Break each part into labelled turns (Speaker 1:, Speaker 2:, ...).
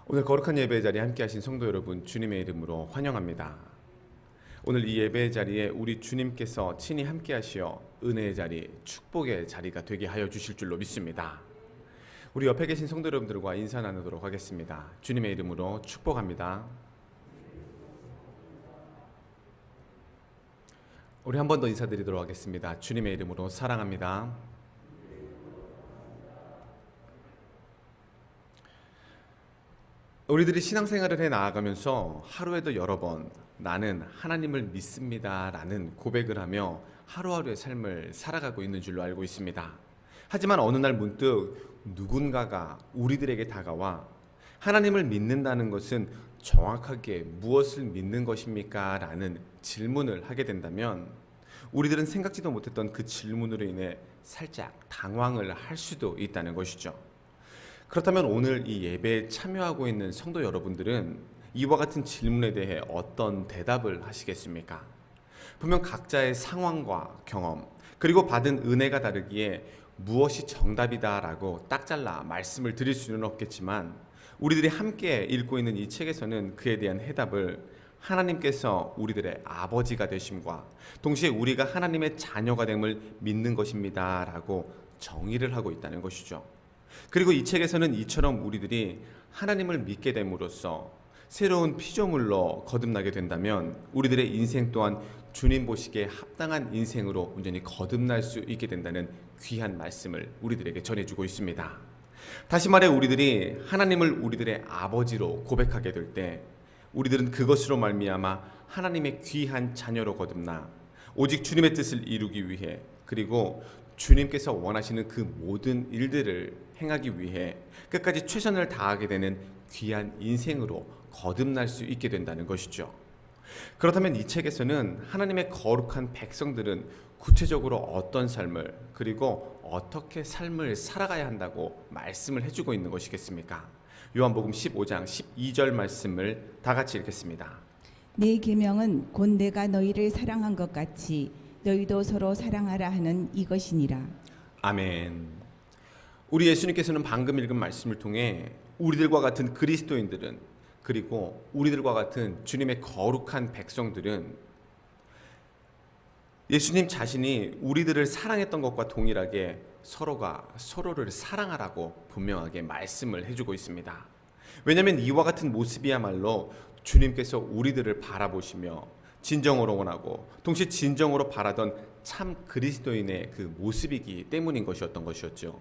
Speaker 1: 오늘 거룩한 예배의 자리에 함께하신 성도 여러분, 주님의 이름으로 환영합니다. 오늘 이 예배의 자리에 우리 주님께서 친히 함께하시어 은혜의 자리, 축복의 자리가 되게 하여 주실 줄로 믿습니다. 우리 옆에 계신 성도 여러분들과 인사 나누도록 하겠습니다. 주님의 이름으로 축복합니다. 우리 한 번 더 인사드리도록 하겠습니다. 주님의 이름으로 사랑합니다. 우리들이 신앙생활을 해 나아가면서 하루에도 여러 번 나는 하나님을 믿습니다 라는 고백을 하며 하루하루의 삶을 살아가고 있는 줄로 알고 있습니다. 하지만 어느 날 문득 누군가가 우리들에게 다가와 하나님을 믿는다는 것은 정확하게 무엇을 믿는 것입니까? 라는 질문을 하게 된다면 우리들은 생각지도 못했던 그 질문으로 인해 살짝 당황을 할 수도 있다는 것이죠. 그렇다면 오늘 이 예배에 참여하고 있는 성도 여러분들은 이와 같은 질문에 대해 어떤 대답을 하시겠습니까? 분명 각자의 상황과 경험 그리고 받은 은혜가 다르기에 무엇이 정답이다라고 딱 잘라 말씀을 드릴 수는 없겠지만 우리들이 함께 읽고 있는 이 책에서는 그에 대한 해답을 하나님께서 우리들의 아버지가 되심과 동시에 우리가 하나님의 자녀가 됨을 믿는 것입니다 라고 정의를 하고 있다는 것이죠. 그리고 이 책에서는 이처럼 우리들이 하나님을 믿게 됨으로써 새로운 피조물로 거듭나게 된다면 우리들의 인생 또한 주님 보시기에 합당한 인생으로 온전히 거듭날 수 있게 된다는 귀한 말씀을 우리들에게 전해주고 있습니다. 다시 말해 우리들이 하나님을 우리들의 아버지로 고백하게 될 때 우리들은 그것으로 말미암아 하나님의 귀한 자녀로 거듭나 오직 주님의 뜻을 이루기 위해 그리고 주님께서 원하시는 그 모든 일들을 행하기 위해 끝까지 최선을 다하게 되는 귀한 인생으로 거듭날 수 있게 된다는 것이죠. 그렇다면 이 책에서는 하나님의 거룩한 백성들은 구체적으로 어떤 삶을 그리고 어떻게 삶을 살아가야 한다고 말씀을 해주고 있는 것이겠습니까? 요한복음 15장 12절 말씀을 다 같이 읽겠습니다.
Speaker 2: 내 계명은 곧 내가 너희를 사랑한 것 같이 너희도 서로 사랑하라 하는 이것이니라. 아멘.
Speaker 1: 우리 예수님께서는 방금 읽은 말씀을 통해 우리들과 같은 그리스도인들은 그리고 우리들과 같은 주님의 거룩한 백성들은 예수님 자신이 우리들을 사랑했던 것과 동일하게 서로가 서로를 사랑하라고 분명하게 말씀을 해주고 있습니다. 왜냐하면 이와 같은 모습이야말로 주님께서 우리들을 바라보시며 진정으로 원하고 동시에 진정으로 바라던 참 그리스도인의 그 모습이기 때문인 것이었던 것이었죠.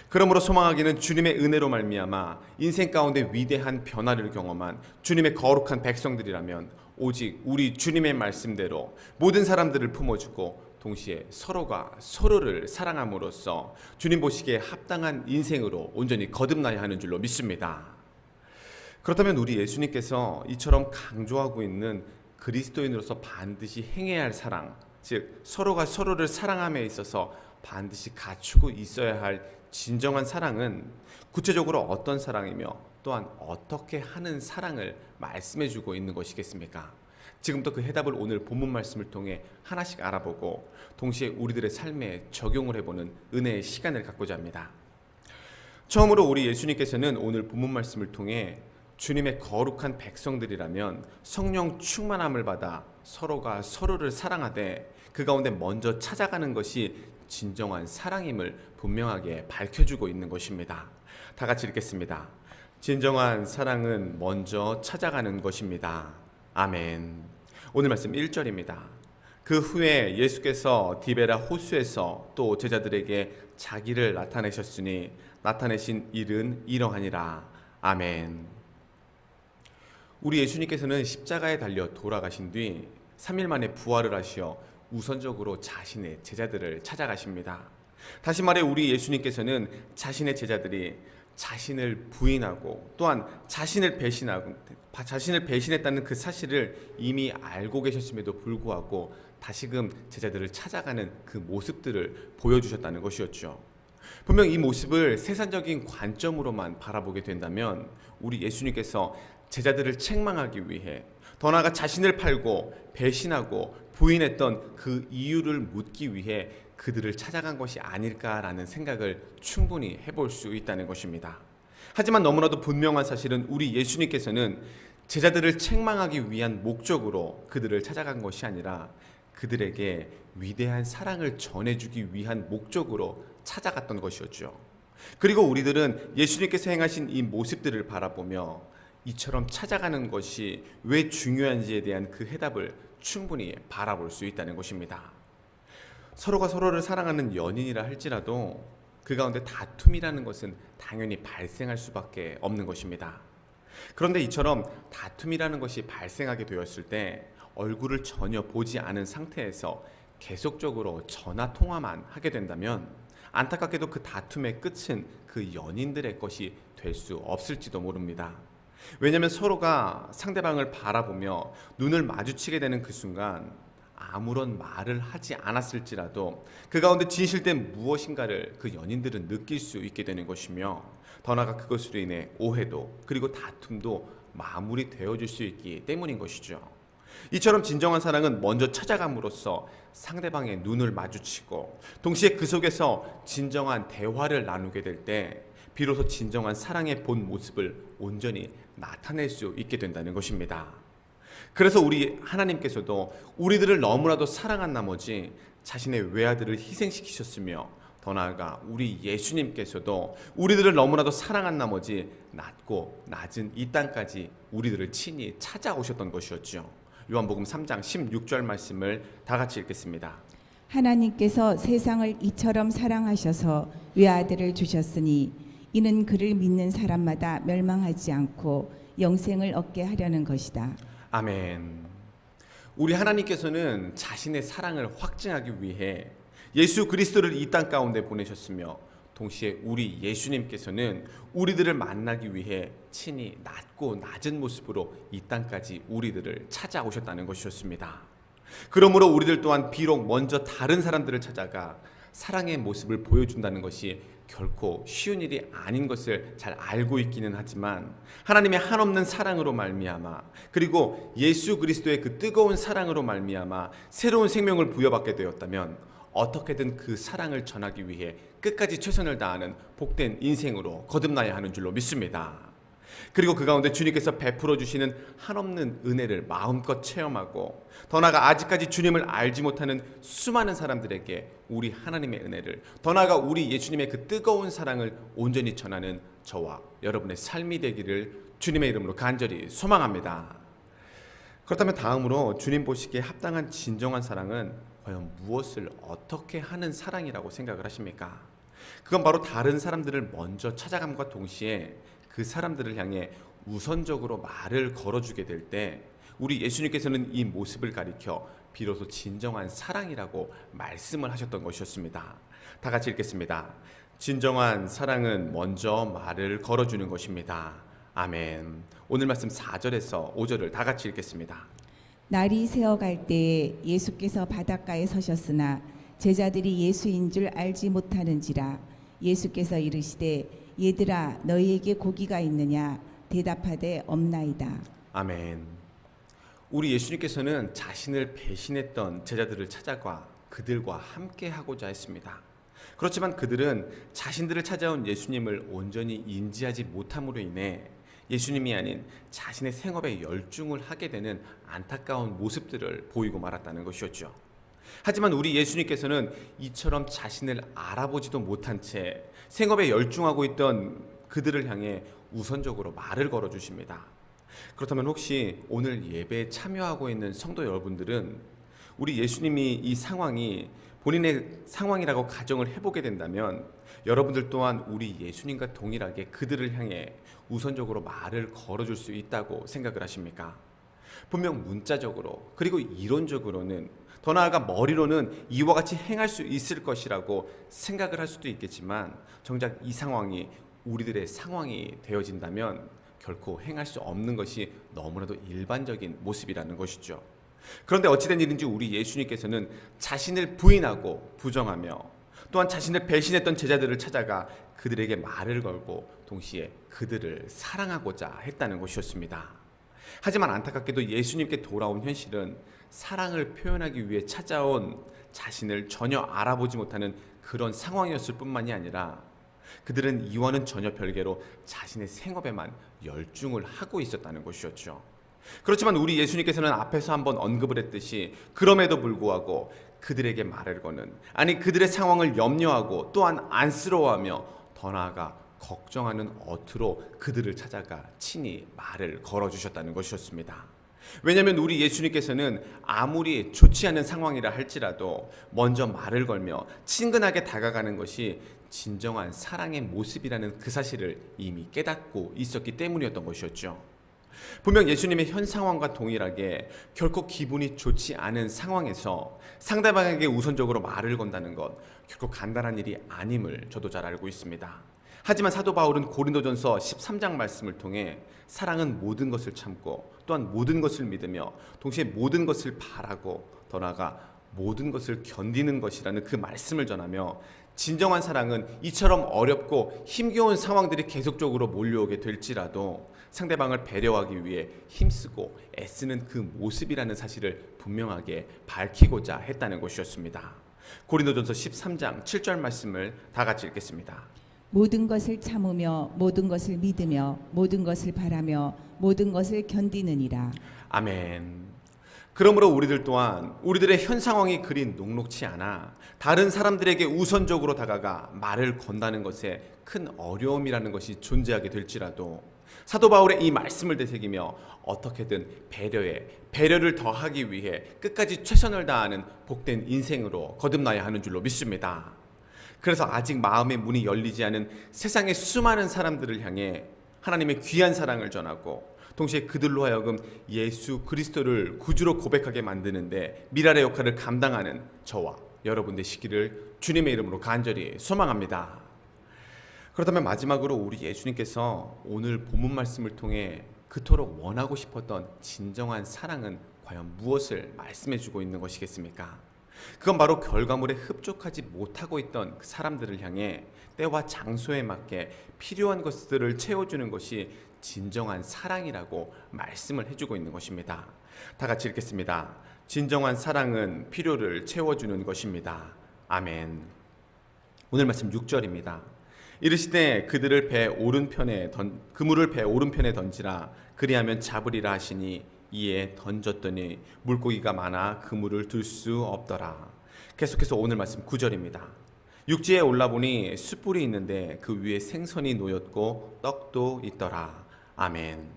Speaker 1: 그러므로 소망하기는 주님의 은혜로 말미암아 인생 가운데 위대한 변화를 경험한 주님의 거룩한 백성들이라면 오직 우리 주님의 말씀대로 모든 사람들을 품어주고 동시에 서로가 서로를 사랑함으로써 주님 보시기에 합당한 인생으로 온전히 거듭나야 하는 줄로 믿습니다. 그렇다면 우리 예수님께서 이처럼 강조하고 있는 그리스도인으로서 반드시 행해야 할 사랑, 즉 서로가 서로를 사랑함에 있어서 반드시 갖추고 있어야 할 진정한 사랑은 구체적으로 어떤 사랑이며 또한 어떻게 하는 사랑을 말씀해주고 있는 것이겠습니까? 지금부터 그 해답을 오늘 본문 말씀을 통해 하나씩 알아보고 동시에 우리들의 삶에 적용을 해보는 은혜의 시간을 갖고자 합니다. 처음으로 우리 예수님께서는 오늘 본문 말씀을 통해 주님의 거룩한 백성들이라면 성령 충만함을 받아 서로가 서로를 사랑하되 그 가운데 먼저 찾아가는 것이 진정한 사랑임을 분명하게 밝혀주고 있는 것입니다. 다 같이 읽겠습니다. 진정한 사랑은 먼저 찾아가는 것입니다. 아멘. 오늘 말씀 1절입니다. 그 후에 예수께서 디베라 호수에서 또 제자들에게 자기를 나타내셨으니 나타내신 일은 이러하니라. 아멘. 우리 예수님께서는 십자가에 달려 돌아가신 뒤 3일 만에 부활을 하시어 우선적으로 자신의 제자들을 찾아가십니다. 다시 말해 우리 예수님께서는 자신의 제자들이 자신을 부인하고 또한 자신을 배신했다는 그 사실을 이미 알고 계셨음에도 불구하고 다시금 제자들을 찾아가는 그 모습들을 보여주셨다는 것이었죠. 분명 이 모습을 세상적인 관점으로만 바라보게 된다면 우리 예수님께서 제자들을 책망하기 위해 더 나아가 자신을 팔고 배신하고 부인했던 그 이유를 묻기 위해 그들을 찾아간 것이 아닐까라는 생각을 충분히 해볼 수 있다는 것입니다. 하지만 너무나도 분명한 사실은 우리 예수님께서는 제자들을 책망하기 위한 목적으로 그들을 찾아간 것이 아니라 그들에게 위대한 사랑을 전해주기 위한 목적으로 찾아갔던 것이었죠. 그리고 우리들은 예수님께서 행하신 이 모습들을 바라보며 이처럼 찾아가는 것이 왜 중요한지에 대한 그 해답을 충분히 바라볼 수 있다는 것입니다. 서로가 서로를 사랑하는 연인이라 할지라도 그 가운데 다툼이라는 것은 당연히 발생할 수밖에 없는 것입니다. 그런데 이처럼 다툼이라는 것이 발생하게 되었을 때 얼굴을 전혀 보지 않은 상태에서 계속적으로 전화 통화만 하게 된다면 안타깝게도 그 다툼의 끝은 그 연인들의 것이 될 수 없을지도 모릅니다. 왜냐하면 서로가 상대방을 바라보며 눈을 마주치게 되는 그 순간 아무런 말을 하지 않았을지라도 그 가운데 진실된 무엇인가를 그 연인들은 느낄 수 있게 되는 것이며 더 나아가 그것으로 인해 오해도 그리고 다툼도 마무리되어질 수 있기 때문인 것이죠. 이처럼 진정한 사랑은 먼저 찾아감으로써 상대방의 눈을 마주치고 동시에 그 속에서 진정한 대화를 나누게 될 때 비로소 진정한 사랑의 본 모습을 온전히 나타낼 수 있게 된다는 것입니다. 그래서 우리 하나님께서도 우리들을 너무나도 사랑한 나머지 자신의 외아들을 희생시키셨으며 더 나아가 우리 예수님께서도 우리들을 너무나도 사랑한 나머지 낮고 낮은 이 땅까지 우리들을 친히 찾아오셨던 것이었죠. 요한복음 3장 16절 말씀을 다 같이 읽겠습니다.
Speaker 2: 하나님께서 세상을 이처럼 사랑하셔서 외아들을 주셨으니 이는 그를 믿는 사람마다 멸망하지 않고 영생을 얻게 하려는 것이다.
Speaker 1: 아멘. 우리 하나님께서는 자신의 사랑을 확증하기 위해 예수 그리스도를 이 땅 가운데 보내셨으며 동시에 우리 예수님께서는 우리들을 만나기 위해 친히 낮고 낮은 모습으로 이 땅까지 우리들을 찾아오셨다는 것이었습니다. 그러므로 우리들 또한 비록 먼저 다른 사람들을 찾아가 사랑의 모습을 보여준다는 것이 결코 쉬운 일이 아닌 것을 잘 알고 있기는 하지만 하나님의 한없는 사랑으로 말미암아 그리고 예수 그리스도의 그 뜨거운 사랑으로 말미암아 새로운 생명을 부여받게 되었다면 어떻게든 그 사랑을 전하기 위해 끝까지 최선을 다하는 복된 인생으로 거듭나야 하는 줄로 믿습니다. 그리고 그 가운데 주님께서 베풀어 주시는 한없는 은혜를 마음껏 체험하고 더 나아가 아직까지 주님을 알지 못하는 수많은 사람들에게 우리 하나님의 은혜를 더 나아가 우리 예수님의 그 뜨거운 사랑을 온전히 전하는 저와 여러분의 삶이 되기를 주님의 이름으로 간절히 소망합니다. 그렇다면 다음으로 주님 보시기에 합당한 진정한 사랑은 과연 무엇을 어떻게 하는 사랑이라고 생각을 하십니까? 그건 바로 다른 사람들을 먼저 찾아감과 동시에 그 사람들을 향해 우선적으로 말을 걸어주게 될 때 우리 예수님께서는 이 모습을 가리켜 비로소 진정한 사랑이라고 말씀을 하셨던 것이었습니다. 다 같이 읽겠습니다. 진정한 사랑은 먼저 말을 걸어주는 것입니다. 아멘. 오늘 말씀 4절에서 5절을 다 같이 읽겠습니다.
Speaker 2: 날이 새어갈 때에 예수께서 바닷가에 서셨으나 제자들이 예수인 줄 알지 못하는지라 예수께서 이르시되 얘들아 너희에게 고기가 있느냐 대답하되 없나이다.
Speaker 1: 아멘. 우리 예수님께서는 자신을 배신했던 제자들을 찾아가 그들과 함께 하고자 했습니다. 그렇지만 그들은 자신들을 찾아온 예수님을 온전히 인지하지 못함으로 인해 예수님이 아닌 자신의 생업에 열중을 하게 되는 안타까운 모습들을 보이고 말았다는 것이었죠. 하지만 우리 예수님께서는 이처럼 자신을 알아보지도 못한 채 생업에 열중하고 있던 그들을 향해 우선적으로 말을 걸어주십니다. 그렇다면 혹시 오늘 예배에 참여하고 있는 성도 여러분들은 우리 예수님이 이 상황이 본인의 상황이라고 가정을 해보게 된다면 여러분들 또한 우리 예수님과 동일하게 그들을 향해 우선적으로 말을 걸어줄 수 있다고 생각을 하십니까? 분명 문자적으로 그리고 이론적으로는 더 나아가 머리로는 이와 같이 행할 수 있을 것이라고 생각을 할 수도 있겠지만 정작 이 상황이 우리들의 상황이 되어진다면 결코 행할 수 없는 것이 너무나도 일반적인 모습이라는 것이죠. 그런데 어찌된 일인지 우리 예수님께서는 자신을 부인하고 부정하며 또한 자신을 배신했던 제자들을 찾아가 그들에게 말을 걸고 동시에 그들을 사랑하고자 했다는 것이었습니다. 하지만 안타깝게도 예수님께 돌아온 현실은 사랑을 표현하기 위해 찾아온 자신을 전혀 알아보지 못하는 그런 상황이었을 뿐만이 아니라 그들은 이와는 전혀 별개로 자신의 생업에만 열중을 하고 있었다는 것이었죠. 그렇지만 우리 예수님께서는 앞에서 한번 언급을 했듯이 그럼에도 불구하고 그들에게 말을 거는, 아니 그들의 상황을 염려하고 또한 안쓰러워하며 더 나아가 걱정하는 어투로 그들을 찾아가 친히 말을 걸어주셨다는 것이었습니다. 왜냐하면 우리 예수님께서는 아무리 좋지 않은 상황이라 할지라도 먼저 말을 걸며 친근하게 다가가는 것이 진정한 사랑의 모습이라는 그 사실을 이미 깨닫고 있었기 때문이었던 것이었죠. 분명 예수님의 현 상황과 동일하게 결코 기분이 좋지 않은 상황에서 상대방에게 우선적으로 말을 건다는 것, 결코 간단한 일이 아님을 저도 잘 알고 있습니다. 하지만 사도 바울은 고린도전서 13장 말씀을 통해 사랑은 모든 것을 참고 또한 모든 것을 믿으며 동시에 모든 것을 바라고 더 나아가 모든 것을 견디는 것이라는 그 말씀을 전하며, 진정한 사랑은 이처럼 어렵고 힘겨운 상황들이 계속적으로 몰려오게 될지라도 상대방을 배려하기 위해 힘쓰고 애쓰는 그 모습이라는 사실을 분명하게 밝히고자 했다는 것이었습니다. 고린도전서 13장 7절 말씀을 다 같이 읽겠습니다.
Speaker 2: 모든 것을 참으며 모든 것을 믿으며 모든 것을 바라며 모든 것을 견디느니라.
Speaker 1: 아멘. 그러므로 우리들 또한 우리들의 현 상황이 그리 녹록치 않아 다른 사람들에게 우선적으로 다가가 말을 건다는 것에 큰 어려움이라는 것이 존재하게 될지라도 사도 바울의 이 말씀을 되새기며 어떻게든 배려를 더하기 위해 끝까지 최선을 다하는 복된 인생으로 거듭나야 하는 줄로 믿습니다. 그래서 아직 마음의 문이 열리지 않은 세상의 수많은 사람들을 향해 하나님의 귀한 사랑을 전하고 동시에 그들로 하여금 예수 그리스도를 구주로 고백하게 만드는데 미랄의 역할을 감당하는 저와 여러분 되시기를 주님의 이름으로 간절히 소망합니다. 그렇다면 마지막으로 우리 예수님께서 오늘 본문 말씀을 통해 그토록 원하고 싶었던 진정한 사랑은 과연 무엇을 말씀해 주고 있는 것이겠습니까? 그건 바로 결과물에 흡족하지 못하고 있던 그 사람들을 향해 때와 장소에 맞게 필요한 것들을 채워주는 것이 진정한 사랑이라고 말씀을 해주고 있는 것입니다. 다 같이 읽겠습니다. 진정한 사랑은 필요를 채워주는 것입니다. 아멘. 오늘 말씀 6절입니다. 이르시되 그물을 배 오른편에 던지라. 그리하면 잡으리라 하시니 이에 던졌더니 물고기가 많아 그물을 들 수 없더라. 계속해서 오늘 말씀 9절입니다. 육지에 올라보니 숯불이 있는데 그 위에 생선이 놓였고 떡도 있더라. 아멘.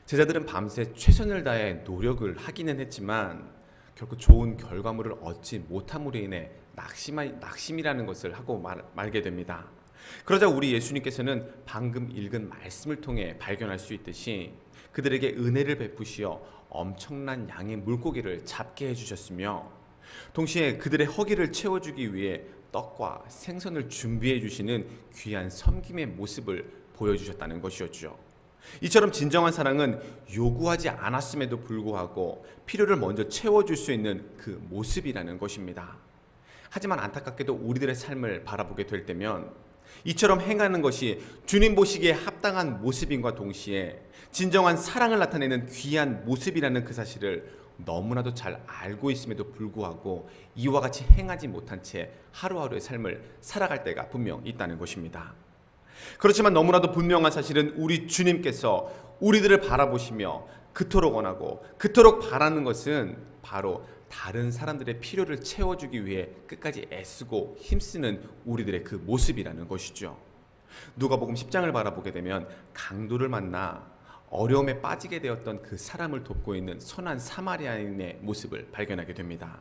Speaker 1: 제자들은 밤새 최선을 다해 노력을 하기는 했지만 결코 좋은 결과물을 얻지 못함으로 인해 낙심이라는 것을 하고 말게 됩니다. 그러자 우리 예수님께서는 방금 읽은 말씀을 통해 발견할 수 있듯이 그들에게 은혜를 베푸시어 엄청난 양의 물고기를 잡게 해주셨으며 동시에 그들의 허기를 채워주기 위해 떡과 생선을 준비해 주시는 귀한 섬김의 모습을 보여주셨다는 것이었죠. 이처럼 진정한 사랑은 요구하지 않았음에도 불구하고 필요를 먼저 채워줄 수 있는 그 모습이라는 것입니다. 하지만 안타깝게도 우리들의 삶을 바라보게 될 때면 이처럼 행하는 것이 주님 보시기에 합당한 모습인과 동시에 진정한 사랑을 나타내는 귀한 모습이라는 그 사실을 너무나도 잘 알고 있음에도 불구하고 이와 같이 행하지 못한 채 하루하루의 삶을 살아갈 때가 분명 있다는 것입니다. 그렇지만 너무나도 분명한 사실은 우리 주님께서 우리들을 바라보시며 그토록 원하고 그토록 바라는 것은 바로 다른 사람들의 필요를 채워주기 위해 끝까지 애쓰고 힘쓰는 우리들의 그 모습이라는 것이죠. 누가복음 10장을 바라보게 되면 강도를 만나 어려움에 빠지게 되었던 그 사람을 돕고 있는 선한 사마리아인의 모습을 발견하게 됩니다.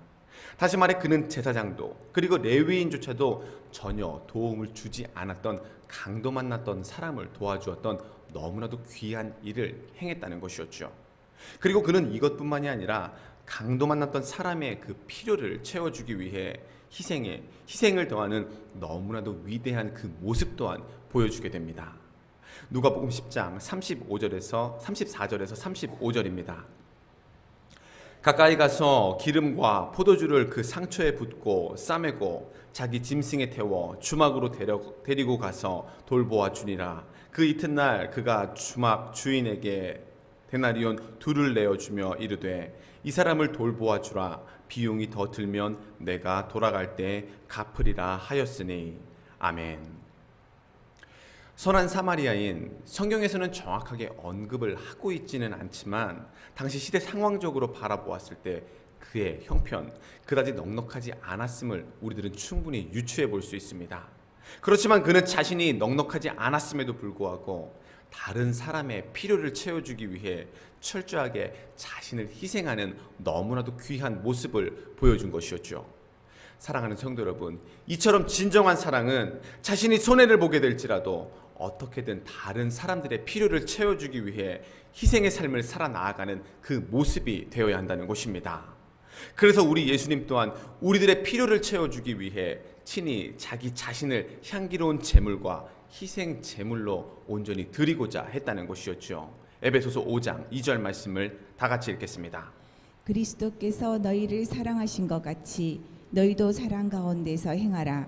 Speaker 1: 다시 말해 그는 제사장도 그리고 레위인조차도 전혀 도움을 주지 않았던 강도 만났던 사람을 도와주었던 너무나도 귀한 일을 행했다는 것이었죠. 그리고 그는 이것뿐만이 아니라 강도 만났던 사람의 그 필요를 채워주기 위해 희생을 더하는 너무나도 위대한 그 모습 또한 보여주게 됩니다. 누가복음 10장 34절에서 35절입니다. 가까이 가서 기름과 포도주를 그 상처에 붓고 싸매고 자기 짐승에 태워 주막으로 데리고 가서 돌보아 주니라. 그 이튿날 그가 주막 주인에게 데나리온 2를 내어주며 이르되 이 사람을 돌보아 주라. 비용이 더 들면 내가 돌아갈 때 갚으리라 하였으니. 아멘. 선한 사마리아인, 성경에서는 정확하게 언급을 하고 있지는 않지만 당시 시대 상황적으로 바라보았을 때 그의 형편, 그다지 넉넉하지 않았음을 우리들은 충분히 유추해 볼 수 있습니다. 그렇지만 그는 자신이 넉넉하지 않았음에도 불구하고 다른 사람의 필요를 채워주기 위해 철저하게 자신을 희생하는 너무나도 귀한 모습을 보여준 것이었죠. 사랑하는 성도 여러분, 이처럼 진정한 사랑은 자신이 손해를 보게 될지라도 어떻게든 다른 사람들의 필요를 채워주기 위해 희생의 삶을 살아나아가는 그 모습이 되어야 한다는 것입니다. 그래서 우리 예수님 또한 우리들의 필요를 채워주기 위해 친히 자기 자신을 향기로운 제물과 희생 제물로 온전히 드리고자 했다는 것이었죠. 에베소서 5장 2절 말씀을 다 같이 읽겠습니다.
Speaker 2: 그리스도께서 너희를 사랑하신 것 같이 너희도 사랑 가운데서 행하라.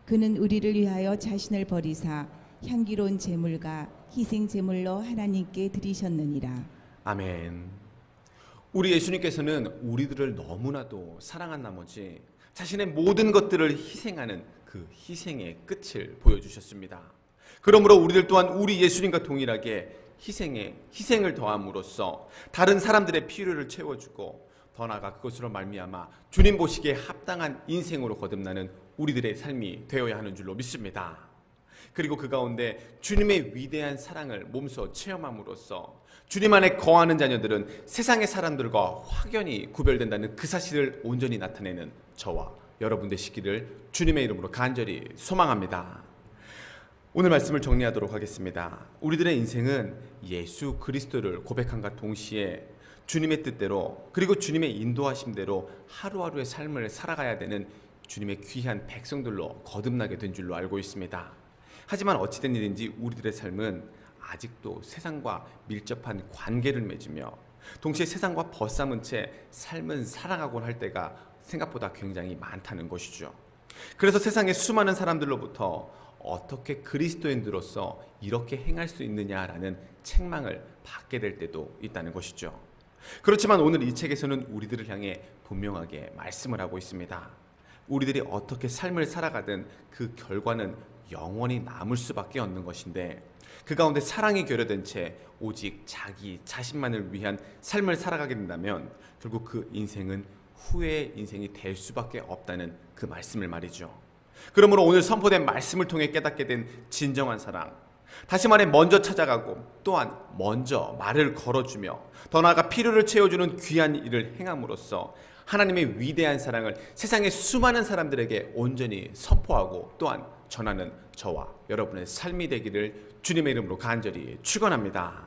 Speaker 2: 그는 우리를 위하여 자신을 버리사 향기로운 제물과 희생 제물로 하나님께 드리셨느니라.
Speaker 1: 아멘. 우리 예수님께서는 우리들을 너무나도 사랑한 나머지 자신의 모든 것들을 희생하는 그 희생의 끝을 보여주셨습니다. 그러므로 우리들 또한 우리 예수님과 동일하게 희생을 더함으로써 다른 사람들의 필요를 채워주고 더 나아가 그것으로 말미암아 주님 보시기에 합당한 인생으로 거듭나는 우리들의 삶이 되어야 하는 줄로 믿습니다. 그리고 그 가운데 주님의 위대한 사랑을 몸소 체험함으로써 주님 안에 거하는 자녀들은 세상의 사람들과 확연히 구별된다는 그 사실을 온전히 나타내는 저와 여러분 되시기를 주님의 이름으로 간절히 소망합니다. 오늘 말씀을 정리하도록 하겠습니다. 우리들의 인생은 예수 그리스도를 고백함과 동시에 주님의 뜻대로 그리고 주님의 인도하심대로 하루하루의 삶을 살아가야 되는 주님의 귀한 백성들로 거듭나게 된 줄로 알고 있습니다. 하지만 어찌된 일인지 우리들의 삶은 아직도 세상과 밀접한 관계를 맺으며 동시에 세상과 벗삼은 채 삶은 살아가곤 할 때가 생각보다 굉장히 많다는 것이죠. 그래서 세상의 수많은 사람들로부터 어떻게 그리스도인들로서 이렇게 행할 수 있느냐라는 책망을 받게 될 때도 있다는 것이죠. 그렇지만 오늘 이 책에서는 우리들을 향해 분명하게 말씀을 하고 있습니다. 우리들이 어떻게 삶을 살아가든 그 결과는 영원히 남을 수밖에 없는 것인데 그 가운데 사랑이 결여된 채 오직 자기 자신만을 위한 삶을 살아가게 된다면 결국 그 인생은 후회의 인생이 될 수밖에 없다는 그 말씀을 말이죠. 그러므로 오늘 선포된 말씀을 통해 깨닫게 된 진정한 사랑, 다시 말해 먼저 찾아가고 또한 먼저 말을 걸어주며 더 나아가 필요를 채워주는 귀한 일을 행함으로써 하나님의 위대한 사랑을 세상의 수많은 사람들에게 온전히 선포하고 또한 전하는 저와 여러분의 삶이 되기를 주님의 이름으로 간절히 축원합니다.